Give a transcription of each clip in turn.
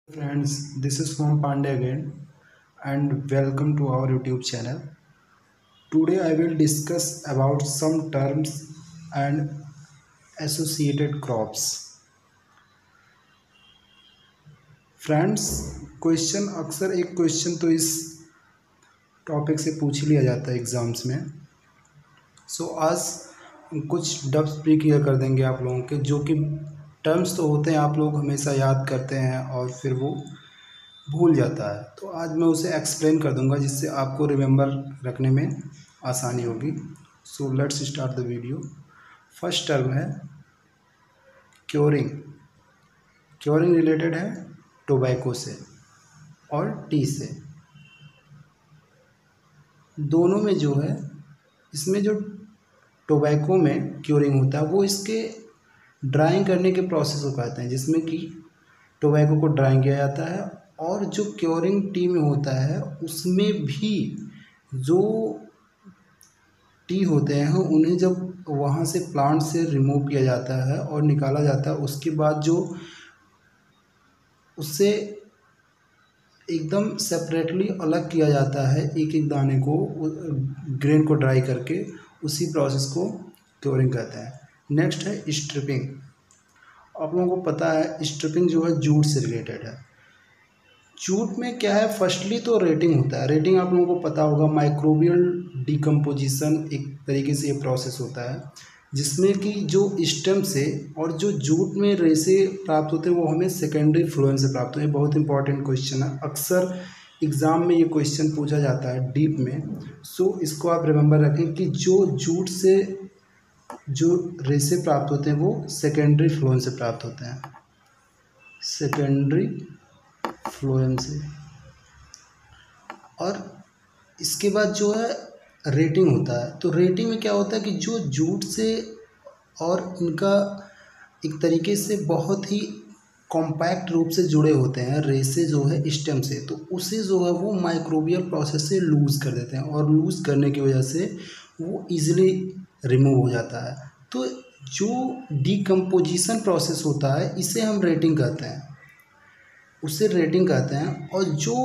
Friends, this is Swam Pandey again and welcome to our YouTube channel. Today I will discuss about some terms and associated crops. Friends, question अक्सर एक question तो इस topic से पूछ ही लिया जाता है एग्ज़ाम्स में। आज कुछ डब्स प्री क्लियर कर देंगे आप लोगों के, जो कि टर्म्स तो होते हैं आप लोग हमेशा याद करते हैं और फिर वो भूल जाता है। तो आज मैं उसे एक्सप्लेन कर दूंगा जिससे आपको रिमेंबर रखने में आसानी होगी। Let's start the video. First term है क्योरिंग। क्योरिंग रिलेटेड है टोबैको से और टी से। दोनों में जो है, इसमें जो टोबैको में क्योरिंग होता है वो इसके ड्राइंग करने के प्रोसेस को कहते हैं, जिसमें कि टोबैको को ड्राइंग किया जाता है। और जो क्योरिंग टी में होता है उसमें भी जो टी होते हैं उन्हें जब वहाँ से प्लांट से रिमूव किया जाता है और निकाला जाता है, उसके बाद जो उससे एकदम सेपरेटली अलग किया जाता है एक एक दाने को, ग्रेन को ड्राई करके, उसी प्रोसेस को क्योरिंग कहते हैं। नेक्स्ट है स्ट्रिपिंग। आप लोगों को पता है स्ट्रिपिंग जो है जूट से रिलेटेड है। जूट में क्या है, फर्स्टली तो रेटिंग होता है। रेटिंग आप लोगों को पता होगा, माइक्रोबियल डिकम्पोजिशन एक तरीके से ये प्रोसेस होता है जिसमें कि जो स्टेम से और जो जूट में रेसे प्राप्त होते हैं वो हमें सेकेंडरी फ्लोएम से प्राप्त होते हैं। बहुत इंपॉर्टेंट क्वेश्चन है, अक्सर एग्ज़ाम में ये क्वेश्चन पूछा जाता है डीप में। इसको आप रिमेंबर रखें कि जो जूट से जो रेसे प्राप्त होते हैं वो सेकेंडरी फ्लोएम से प्राप्त होते हैं, सेकेंडरी फ्लोएम से। और इसके बाद जो है रेटिंग होता है। तो रेटिंग में क्या होता है कि जो जूट से और इनका एक तरीके से बहुत ही कॉम्पैक्ट रूप से जुड़े होते हैं रेसे जो है स्टेम से, तो उसे जो है वो माइक्रोबियल प्रोसेस से लूज़ कर देते हैं और लूज़ करने की वजह से वो इजीली रिमूव हो जाता है। तो जो डिकम्पोजिशन प्रोसेस होता है इसे हम रेटिंग कहते हैं, उसे रेटिंग कहते हैं। और जो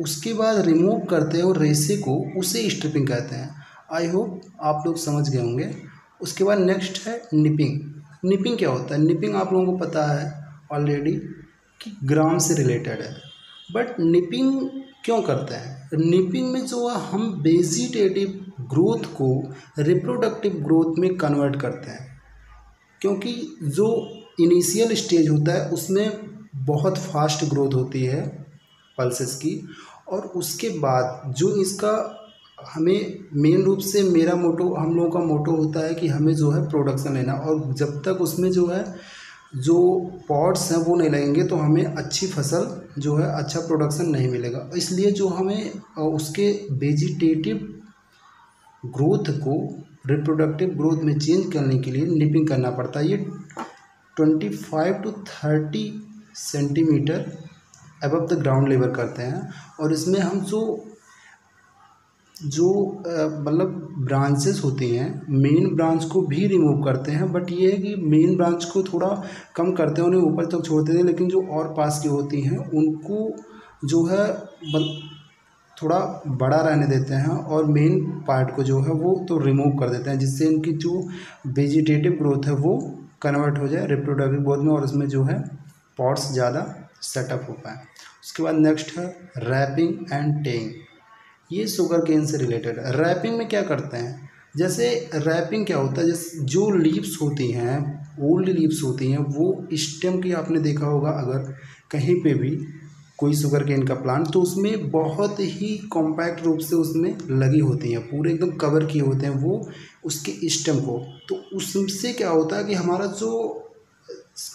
उसके बाद रिमूव करते हैं और रेसे को, उसे स्ट्रिपिंग कहते हैं। आई होप आप लोग समझ गए होंगे। उसके बाद नेक्स्ट है निपिंग। निपिंग क्या होता है? निपिंग आप लोगों को पता है ऑलरेडी कि ग्राम से रिलेटेड है। बट निपिंग क्यों करते हैं? निपिंग में जो है हम वेजिटेटिव ग्रोथ को रिप्रोडक्टिव ग्रोथ में कन्वर्ट करते हैं, क्योंकि जो इनिशियल स्टेज होता है उसमें बहुत फास्ट ग्रोथ होती है पल्सेस की, और उसके बाद जो इसका हमें मेन रूप से मेरा मोटो, हम लोगों का मोटो होता है कि हमें जो है प्रोडक्शन लेना, और जब तक उसमें जो है जो पॉड्स हैं वो नहीं लगेंगे तो हमें अच्छी फसल जो है, अच्छा प्रोडक्शन नहीं मिलेगा। इसलिए जो हमें उसके वेजिटेटिव ग्रोथ को रिप्रोडक्टिव ग्रोथ में चेंज करने के लिए निपिंग करना पड़ता है। ये 25 to 30 centimetre above the ground level करते हैं। और इसमें हम जो मतलब ब्रांचेस होती हैं, मेन ब्रांच को भी रिमूव करते हैं। बट ये है कि मेन ब्रांच को थोड़ा कम करते हैं, उन्हें ऊपर तक छोड़ देते हैं, लेकिन जो और पास की होती हैं उनको जो है थोड़ा बड़ा रहने देते हैं और मेन पार्ट को जो है वो तो रिमूव कर देते हैं, जिससे इनकी जो वेजिटेटिव ग्रोथ है वो कन्वर्ट हो जाए रिप्रोडक्टिव ग्रोथ में, और इसमें जो है पॉट्स ज़्यादा सेटअप हो पाए। उसके बाद नेक्स्ट है रैपिंग एंड टेइंग। ये शुगर केन से रिलेटेड है। रैपिंग में क्या करते हैं, जैसे रैपिंग क्या होता है, जैसे जो लीव्स होती हैं, ओल्ड लीव्स होती हैं, वो स्टेम की आपने देखा होगा अगर कहीं पे भी कोई शुगर केन का प्लांट, तो उसमें बहुत ही कॉम्पैक्ट रूप से उसमें लगी होती हैं, पूरे एकदम कवर किए होते हैं वो उसके स्टेम को। तो उससे क्या होता है कि हमारा जो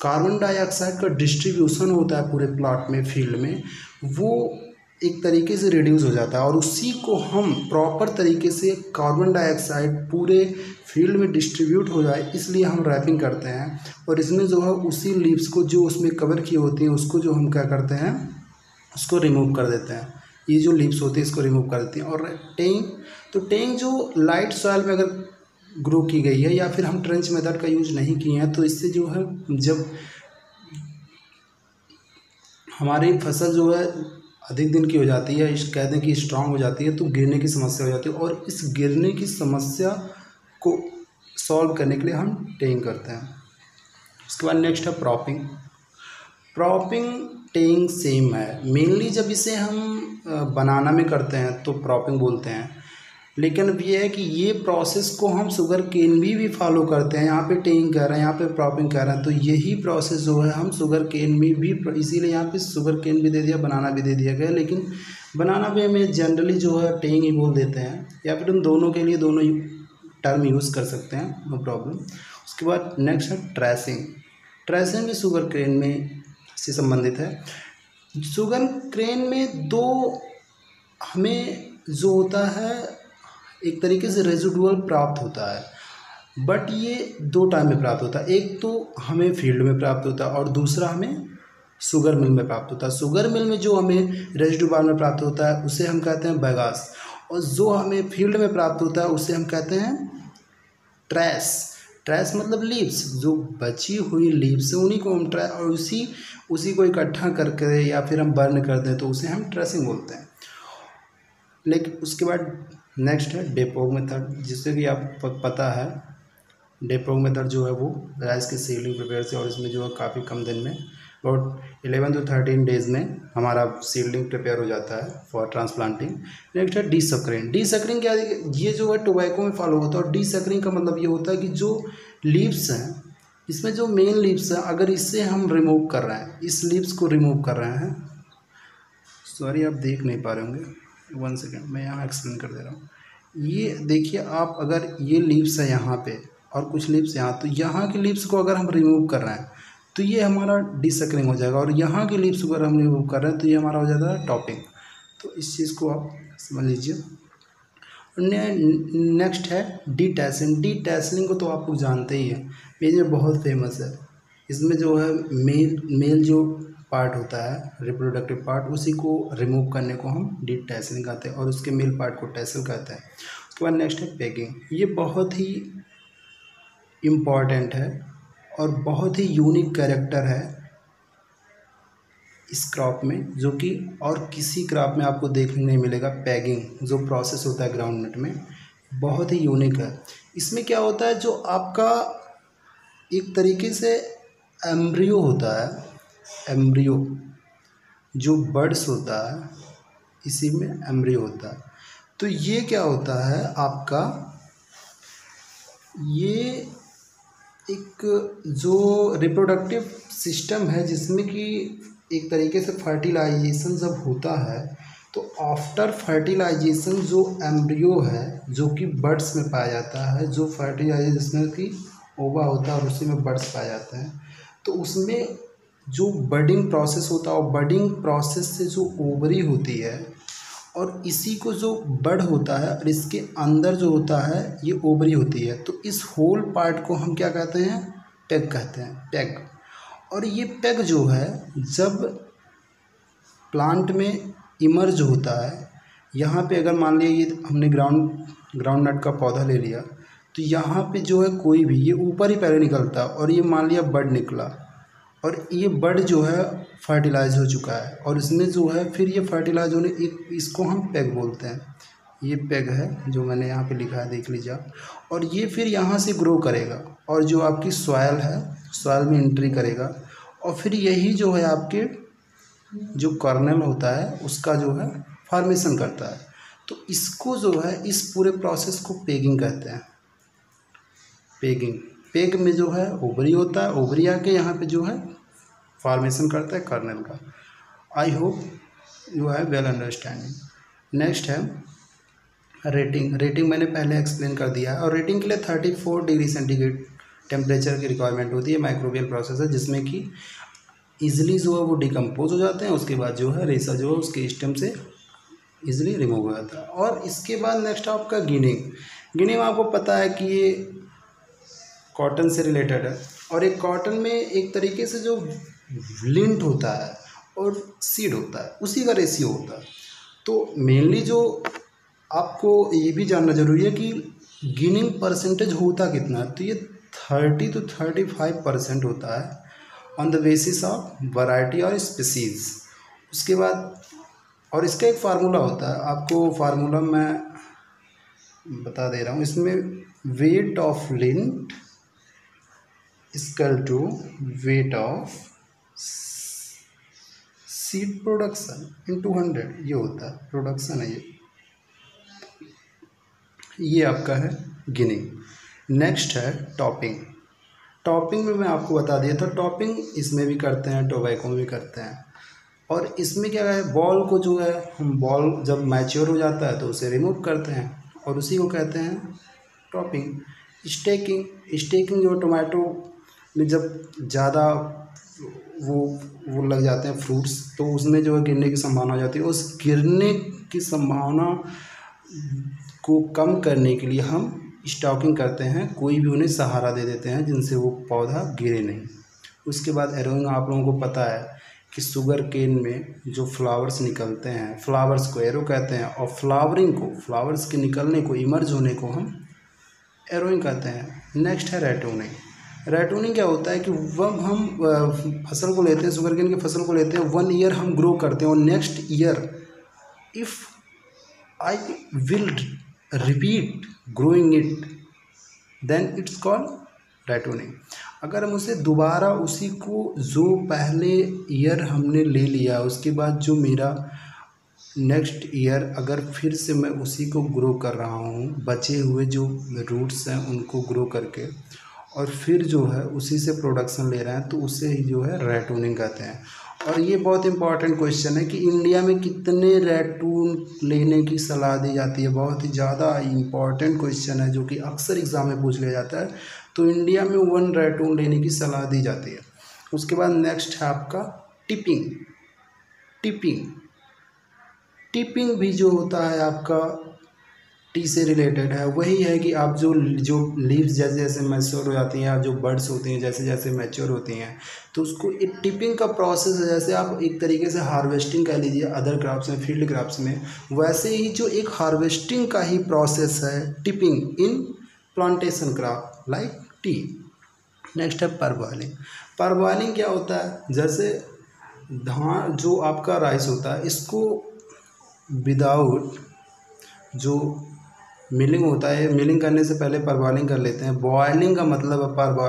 कार्बन डाइऑक्साइड का डिस्ट्रीब्यूशन होता है पूरे प्लॉट में, फील्ड में, वो एक तरीके से रिड्यूस हो जाता है, और उसी को हम प्रॉपर तरीके से कार्बन डाइऑक्साइड पूरे फील्ड में डिस्ट्रीब्यूट हो जाए, इसलिए हम रैपिंग करते हैं। और इसमें जो है उसी लीव्स को जो उसमें कवर की होती हैं उसको जो हम क्या करते हैं, उसको रिमूव कर देते हैं। ये जो लीव्स होती है इसको रिमूव कर देती हैं। और टेइंग, तो टेइंग जो लाइट सॉइल में अगर ग्रो की गई है या फिर हम ट्रेंच मेथड का यूज नहीं किए हैं, तो इससे जो है जब हमारी फसल जो है अधिक दिन की हो जाती है, कहते हैं कि स्ट्रांग हो जाती है, तो गिरने की समस्या हो जाती है, और इस गिरने की समस्या को सॉल्व करने के लिए हम टेइंग करते हैं। उसके बाद नेक्स्ट है प्रॉपिंग। प्रॉपिंग टेइंग सेम है, मेनली जब इसे हम बनाना में करते हैं तो प्रॉपिंग बोलते हैं, लेकिन अब ये है कि ये प्रोसेस को हम शुगर केन भी फॉलो करते हैं। यहाँ पे टेइंग कर रहे हैं, यहाँ पे प्रॉपिंग कर रहे हैं, तो यही प्रोसेस जो है हम शुगर केन में भी, इसीलिए यहाँ पे शुगर केन भी दे दिया, बनाना भी दे दिया गया, लेकिन बनाना भी हमें जनरली जो है टेइंग ही बोल देते हैं, या फिर हम दोनों के लिए दोनों टर्म यूज़ कर सकते हैं, नो प्रॉब्लम। उसके बाद नेक्स्ट है ट्रेसिंग। ट्रेसिंग भी शुगर केन में से संबंधित है। शुगर केन में दो हमें जो होता है एक तरीके से रेजिडुअल प्राप्त होता है, बट ये दो टाइम में प्राप्त होता है। एक तो हमें फील्ड में प्राप्त होता है और दूसरा हमें शुगर मिल में प्राप्त होता है। शुगर मिल में जो हमें रेजिडुअल बार में प्राप्त होता है उसे हम कहते हैं बैगास, और जो हमें फील्ड में प्राप्त होता है उसे हम कहते हैं ट्रेस। ट्रेस मतलब लीव्स, जो बची हुई लीव्स है उन्हीं को हम ट्रेस, और उसी को इकट्ठा करके या फिर हम बर्न कर दें तो उसे हम ट्रेसिंग बोलते हैं। लेकिन उसके बाद नेक्स्ट है डेपोग मेथड, जिससे कि आप पता है डेपोग मेथड जो है वो राइस की सीडलिंग प्रिपेयर से, और इसमें जो है काफ़ी कम दिन में, अबाउट 11 to 13 डेज़ में हमारा सीडलिंग प्रिपेयर हो जाता है फॉर ट्रांसप्लांटिंग। नेक्स्ट है डीसकरिंग। डीसकरिंग क्या है, ये जो है टोबैको में फॉलो होता है, और डीसकरिंग का मतलब ये होता है कि जो लीव्स हैं, इसमें जो मेन लीव्स हैं, अगर इससे हम रिमूव कर रहे हैं, इस लीव्स को रिमूव कर रहे हैं, सॉरी आप देख नहीं पा रहे होंगे, 1 सेकेंड मैं यहाँ एक्सप्लेन कर दे रहा हूँ। ये देखिए आप, अगर ये लीव्स है यहाँ पे और कुछ लीव्स यहाँ, तो यहाँ की लीव्स को अगर हम रिमूव कर रहे हैं तो ये हमारा डीसकरिंग हो जाएगा, और यहाँ की लीव्स को अगर हम रिमूव कर रहे हैं तो ये हमारा हो जाता है टॉपिंग। तो इस चीज़ को आप समझ लीजिए। नेक्स्ट है डीटैसलिंग। डीटैसलिंग को तो आप लोग जानते ही हैं, ये बहुत फेमस है। इसमें जो है मेल जो पार्ट होता है रिप्रोडक्टिव पार्ट, उसी को रिमूव करने को हम डीटैसलिंग कहते हैं, और उसके मेल पार्ट को टैसल कहते हैं। उसके बाद नेक्स्ट है पेगिंग। ये बहुत ही इम्पॉर्टेंट है और बहुत ही यूनिक कैरेक्टर है इस क्रॉप में, जो कि और किसी क्रॉप में आपको देखने नहीं मिलेगा। पैगिंग जो प्रोसेस होता है ग्राउंडनट में, बहुत ही यूनिक है। इसमें क्या होता है, जो आपका एक तरीके से एम्ब्रियो होता है, एम्ब्रियो जो बर्ड्स होता है, इसी में एम्ब्रियो होता है। तो ये क्या होता है आपका, ये एक जो रिप्रोडक्टिव सिस्टम है, जिसमें कि एक तरीके से फर्टिलाइजेशन जब होता है, तो आफ्टर फर्टिलाइजेशन जो एम्ब्रियो है जो कि बर्ड्स में पाया जाता है, जो फर्टिलाइजेशन जिसमें कि ओवा होता है और उसी में बर्ड्स पाए जाते हैं, तो उसमें जो बडिंग प्रोसेस होता है, और बडिंग प्रोसेस से जो ओवरी होती है, और इसी को जो बड होता है, और इसके अंदर जो होता है ये ओवरी होती है, तो इस होल पार्ट को हम क्या कहते हैं, पेग कहते हैं, पेग। और ये पेग जो है जब प्लांट में इमर्ज होता है, यहाँ पे अगर मान लिया ये हमने ग्राउंड नट का पौधा ले लिया, तो यहाँ पे जो है कोई भी ये ऊपर ही पहले निकलता है, और ये मान लिया बड निकला, और ये बड जो है फर्टिलाइज हो चुका है, और इसमें जो है फिर ये फर्टिलाइज होने, एक इसको हम पेग बोलते हैं। ये पेग है जो मैंने यहाँ पे लिखा है, देख लीजिए आप। और ये फिर यहाँ से ग्रो करेगा, और जो आपकी सॉयल है, सॉयल में एंट्री करेगा, और फिर यही जो है आपके जो कर्नल होता है उसका जो है फॉर्मेशन करता है। तो इसको जो है, इस पूरे प्रोसेस को पेगिंग कहते हैं। पेगिंग, पेग में जो है ओवरी होता है, ओवरी आके यहाँ पे जो है फॉर्मेशन करता है कर्नल का। I hope you have well understanding. Next है रेटिंग। रेटिंग मैंने पहले एक्सप्लेन कर दिया है, और रेटिंग के लिए 34 डिग्री सेंटीग्रेड टेम्परेचर की रिक्वायरमेंट होती है। माइक्रोबियल प्रोसेस है जिसमें कि ईजिली जो है वो डिकम्पोज हो जाते हैं, उसके बाद जो है रेसा जो है उसके स्टेम से ईजिली रिमूव हो जाता है। और इसके बाद नेक्स्ट आपका गिनिंग। गिनिंग आपको पता है कि ये कॉटन से रिलेटेड है, और एक कॉटन में एक तरीके से जो लिंट होता है और सीड होता है, उसी का रेशियो होता है। तो मेनली जो आपको ये भी जानना जरूरी है कि गिनिंग परसेंटेज होता कितना है, तो ये 30 to 35% होता है on the basis of variety और स्पीसीज। उसके बाद और इसका एक फार्मूला होता है, आपको फार्मूला मैं बता दे रहा हूँ। इसमें weight of lint equal to weight of seed production into 100, ये होता है प्रोडक्शन है ये आपका है गिनिंग। नेक्स्ट है टॉपिंग। टॉपिंग में मैं आपको बता दिया था, टॉपिंग इसमें भी करते हैं, टोबैको में भी करते हैं। और इसमें क्या है, बॉल को जो है हम बॉल जब मैच्योर हो जाता है तो उसे रिमूव करते हैं और उसी को कहते हैं टॉपिंग। स्टेकिंग, स्टेकिंग जो टोमेटो में जब ज़्यादा वो लग जाते हैं फ्रूट्स, तो उसमें जो है गिरने की संभावना हो जाती है। उस गिरने की संभावना को कम करने के लिए हम स्टॉकिंग करते हैं, कोई भी उन्हें सहारा दे देते हैं जिनसे वो पौधा गिरे नहीं। उसके बाद एरोइंग, आप लोगों को पता है कि शुगर केन में जो फ्लावर्स निकलते हैं, फ्लावर्स को एरो कहते हैं, और फ्लावरिंग को, फ्लावर्स के निकलने को, इमर्ज होने को हम एरोइंग कहते हैं। नेक्स्ट है रेटूनिंग। रेटूनिंग क्या होता है कि जब हम फसल को लेते हैं, शुगर केन की फसल को लेते हैं, 1 ईयर हम ग्रो करते हैं और next year if I will repeat growing it then it's called ratooning. अगर हम उसे दोबारा उसी को जो पहले ईयर हमने ले लिया उसके बाद जो मेरा नेक्स्ट ईयर अगर फिर से मैं उसी को ग्रो कर रहा हूँ, बचे हुए जो रूट्स हैं उनको ग्रो करके, और फिर जो है उसी से प्रोडक्शन ले रहे हैं, तो उसे ही जो है रेटूनिंग कहते हैं। और ये बहुत इंपॉर्टेंट क्वेश्चन है कि इंडिया में कितने रेटून लेने की सलाह दी जाती है। बहुत ही ज़्यादा इंपॉर्टेंट क्वेश्चन है जो कि अक्सर एग्ज़ाम में पूछ लिया जाता है। तो इंडिया में 1 रेटून लेने की सलाह दी जाती है। उसके बाद नेक्स्ट है आपका टिपिंग। टिपिंग टिपिंग भी जो होता है आपका टी से रिलेटेड है। वही है कि आप जो लीव्स जैसे जैसे मैच्योर हो जाती हैं, या जो बर्ड्स होती हैं जैसे जैसे मैच्योर होती हैं, तो उसको एक टिपिंग का प्रोसेस है। जैसे आप एक तरीके से हार्वेस्टिंग कह लीजिए अदर क्रॉप्स में, फील्ड क्रॉप्स में, वैसे ही जो एक हार्वेस्टिंग का ही प्रोसेस है टिपिंग इन plantation crop like T. Next है परबॉइलिंग। परबॉइलिंग क्या होता है, जैसे धान जो आपका राइस होता है, इसको विदाउट जो मिलिंग होता है, मिलिंग करने से पहले परबॉइलिंग कर लेते हैं। बॉयलिंग का मतलब है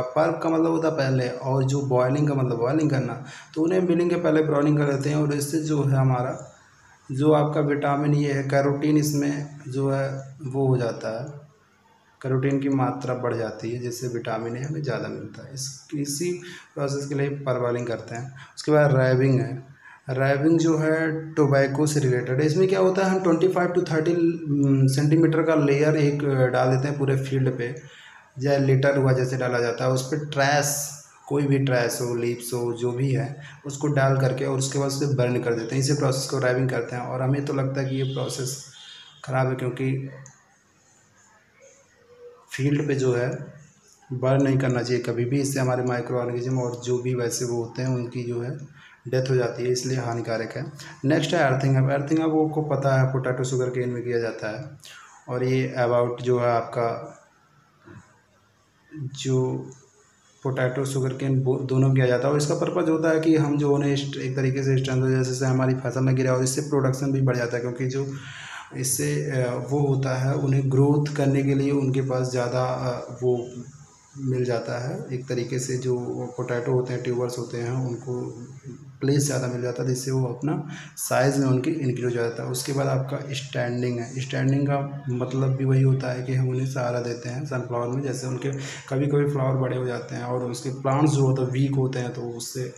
पर का मतलब होता है पहले, और जो बॉयलिंग का मतलब बॉयलिंग करना, तो उन्हें मिलिंग के पहले ब्राउनिंग कर देते हैं। और इससे जो है हमारा जो आपका विटामिन ये है कैरोटीन, इसमें जो है वो हो जाता है, कैरोटीन की मात्रा बढ़ जाती है, जिससे विटामिन ए हमें ज़्यादा मिलता है। इसी प्रोसेस के लिए परबॉइलिंग करते हैं। उसके बाद रैबिंग है। रैबिंग जो है टोबैको से रिलेटेड है। इसमें क्या होता है, हम 25 to 30 सेंटीमीटर का लेयर एक डाल देते हैं पूरे फील्ड पे, या लिटर हुआ जैसे डाला जाता है, उस पर ट्रैश, कोई भी ट्रैश हो, लीव्स हो, जो भी है उसको डाल करके, और उसके बाद उसे बर्न कर देते हैं। इसी प्रोसेस को रैबिंग करते हैं। और हमें तो लगता है कि ये प्रोसेस ख़राब है, क्योंकि फील्ड पे जो है बर्न नहीं करना चाहिए कभी भी। इससे हमारे माइक्रो ऑर्गेनिज्म और जो भी वैसे वो होते हैं उनकी जो है डेथ हो जाती है, इसलिए हानिकारक है। नेक्स्ट है अर्थिंग। अब अर्थिंग आपको पता है पोटैटो शुगर केन में किया जाता है, और ये अबाउट जो है आपका जो पोटैटो शुगर केन दोनों किया जाता है। और इसका पर्पज़ होता है कि हम जो उन्हें एक तरीके से स्ट्रेंथ हो, जैसे हमारी फसल में गिरा, और इससे प्रोडक्शन भी बढ़ जाता है, क्योंकि जो इससे वो होता है उन्हें ग्रोथ करने के लिए उनके पास ज़्यादा वो मिल जाता है। एक तरीके से जो पोटैटो होते हैं, ट्यूबर्स होते हैं, उनको प्लेस ज़्यादा मिल जाता है, जिससे वो अपना साइज़ में उनकी इंक्रीज हो जाता है। उसके बाद आपका स्टैंडिंग है। स्टैंडिंग का मतलब भी वही होता है कि हम उन्हें सहारा देते हैं सनफ्लावर में। जैसे उनके कभी कभी फ्लावर बड़े हो जाते हैं और उसके प्लांट्स जो होते हैं वीक होते हैं, तो उससे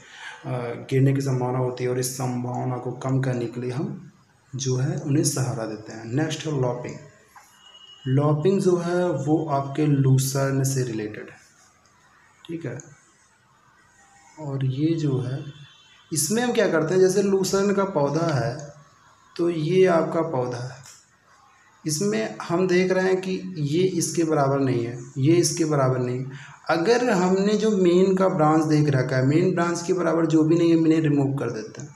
गिरने की संभावना होती है, और इस संभावना को कम करने के लिए हम जो है उन्हें सहारा देते हैं। नेक्स्ट है लॉपिंग। लॉपिंग जो है वो आपके लूसर्न से रिलेटेड है, ठीक है। और ये जो है इसमें हम क्या करते हैं, जैसे लूसर्न का पौधा है, तो ये आपका पौधा है, इसमें हम देख रहे हैं कि ये इसके बराबर नहीं है, ये इसके बराबर नहीं। अगर हमने जो मेन का ब्रांच देख रखा है, मेन ब्रांच के बराबर जो भी नहीं है, इन्हें रिमूव कर देते हैं,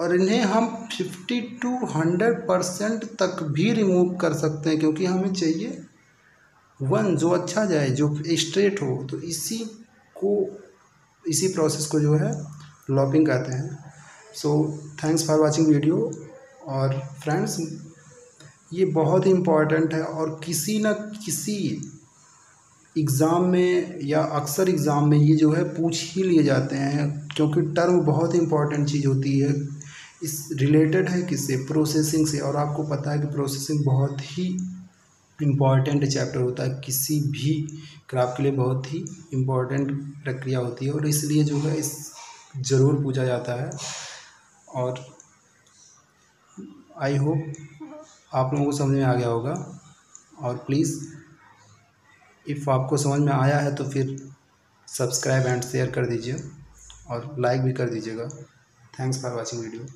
और इन्हें हम 50 to 100% तक भी रिमूव कर सकते हैं, क्योंकि हमें चाहिए वन जो अच्छा जाए, जो स्ट्रेट हो। तो इसी प्रोसेस को जो है लॉपिंग कहते हैं। So thanks for watching video. और फ्रेंड्स, ये बहुत ही इम्पॉर्टेंट है और किसी न किसी एग्ज़ाम में या अक्सर एग्ज़ाम में ये जो है पूछ ही लिए जाते हैं, क्योंकि टर्म बहुत ही इम्पॉर्टेंट चीज़ होती है। इस रिलेटेड है किससे? प्रोसेसिंग से। और आपको पता है कि प्रोसेसिंग बहुत ही इम्पॉर्टेंट चैप्टर होता है, किसी भी क्राफ्ट के लिए बहुत ही इम्पॉर्टेंट प्रक्रिया होती है, और इसलिए जो है इस ज़रूर पूछा जाता है। और आई होप आप लोगों को समझ में आ गया होगा। और प्लीज़ इफ़ आपको समझ में आया है तो फिर सब्सक्राइब एंड शेयर कर दीजिए और लाइक भी कर दीजिएगा। Thanks for watching video.